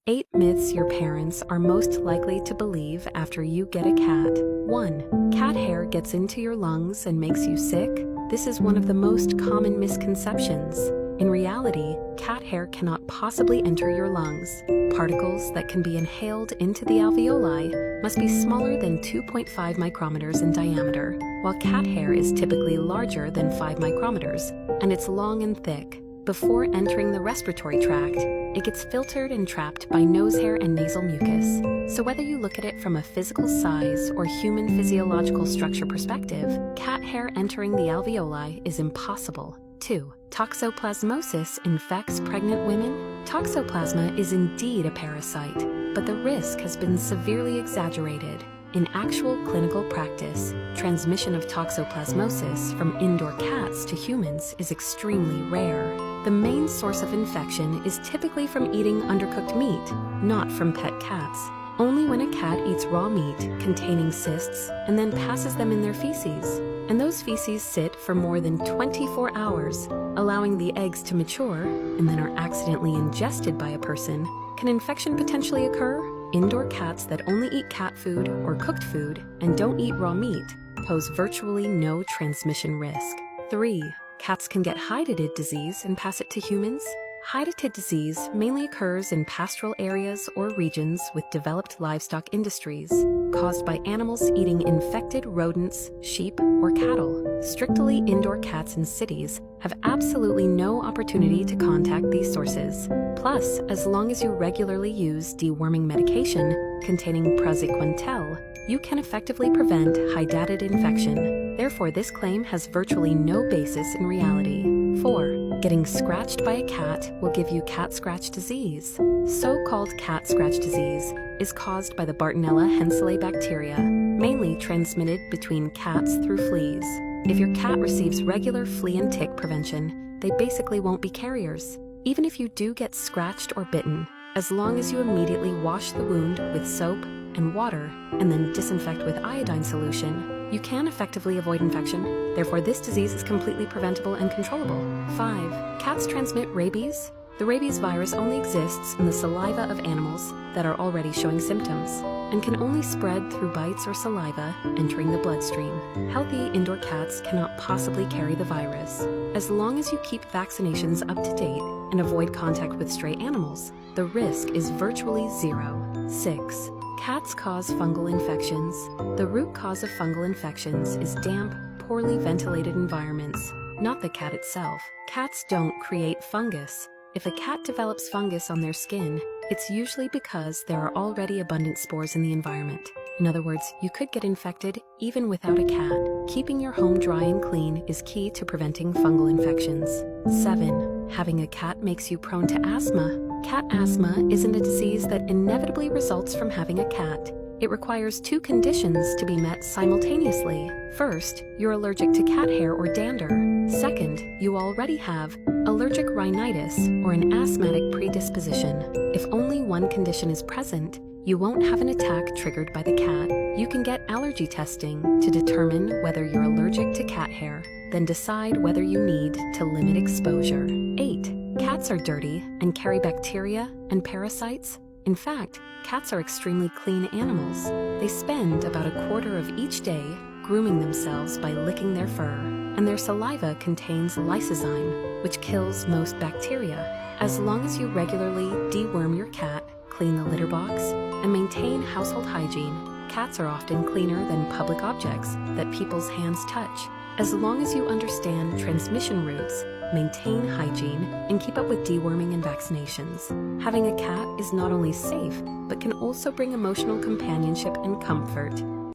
8 myths your parents are most likely to believe after you get a cat. 1. Cat hair gets into your lungs and makes you sick. This is one of the most common misconceptions. In reality, cat hair cannot possibly enter your lungs. Particles that can be inhaled into the alveoli must be smaller than 2.5 micrometers in diameter, while cat hair is typically larger than 5 micrometers, and it's long and thick. Before entering the respiratory tract, it gets filtered and trapped by nose hair and nasal mucus. So whether you look at it from a physical size or human physiological structure perspective, cat hair entering the alveoli is impossible. 2. Toxoplasmosis infects pregnant women. Toxoplasma is indeed a parasite, but the risk has been severely exaggerated. In actual clinical practice, transmission of toxoplasmosis from indoor cats to humans is extremely rare. The main source of infection is typically from eating undercooked meat, not from pet cats. Only when a cat eats raw meat containing cysts and then passes them in their feces, and those feces sit for more than 24 hours, allowing the eggs to mature and then are accidentally ingested by a person, can infection potentially occur? Indoor cats that only eat cat food or cooked food and don't eat raw meat pose virtually no transmission risk. 3. Cats can get hydatid disease and pass it to humans. Hydatid disease mainly occurs in pastoral areas or regions with developed livestock industries, caused by animals eating infected rodents, sheep, or cattle. Strictly indoor cats in cities have absolutely no opportunity to contact these sources. Plus, as long as you regularly use deworming medication containing praziquantel, you can effectively prevent hydatid infection. Therefore, this claim has virtually no basis in reality. 4. Getting scratched by a cat will give you cat scratch disease. So-called cat scratch disease is caused by the Bartonella henselae bacteria, mainly transmitted between cats through fleas. If your cat receives regular flea and tick prevention, they basically won't be carriers. Even if you do get scratched or bitten, as long as you immediately wash the wound with soap and water and then disinfect with iodine solution, you can effectively avoid infection. Therefore, this disease is completely preventable and controllable. 5. Cats transmit rabies. The rabies virus only exists in the saliva of animals that are already showing symptoms and can only spread through bites or saliva entering the bloodstream. Healthy indoor cats cannot possibly carry the virus. As long as you keep vaccinations up to date and avoid contact with stray animals, the risk is virtually zero. 6. Cats cause fungal infections. The root cause of fungal infections is damp, poorly ventilated environments, not the cat itself. Cats don't create fungus. If a cat develops fungus on their skin, it's usually because there are already abundant spores in the environment. In other words, you could get infected even without a cat. Keeping your home dry and clean is key to preventing fungal infections. 7. Having a cat makes you prone to asthma. Cat asthma isn't a disease that inevitably results from having a cat. It requires 2 conditions to be met simultaneously. First, you're allergic to cat hair or dander. Second, you already have allergic rhinitis or an asthmatic predisposition. If only one condition is present, you won't have an attack triggered by the cat. You can get allergy testing to determine whether you're allergic to cat hair, then decide whether you need to limit exposure. 8. Cats are dirty and carry bacteria and parasites. In fact, cats are extremely clean animals. They spend about a quarter of each day grooming themselves by licking their fur, and their saliva contains lysozyme, which kills most bacteria. As long as you regularly deworm your cat, clean the litter box, and maintain household hygiene, cats are often cleaner than public objects that people's hands touch. As long as you understand transmission routes, maintain hygiene, and keep up with deworming and vaccinations, having a cat is not only safe, but can also bring emotional companionship and comfort.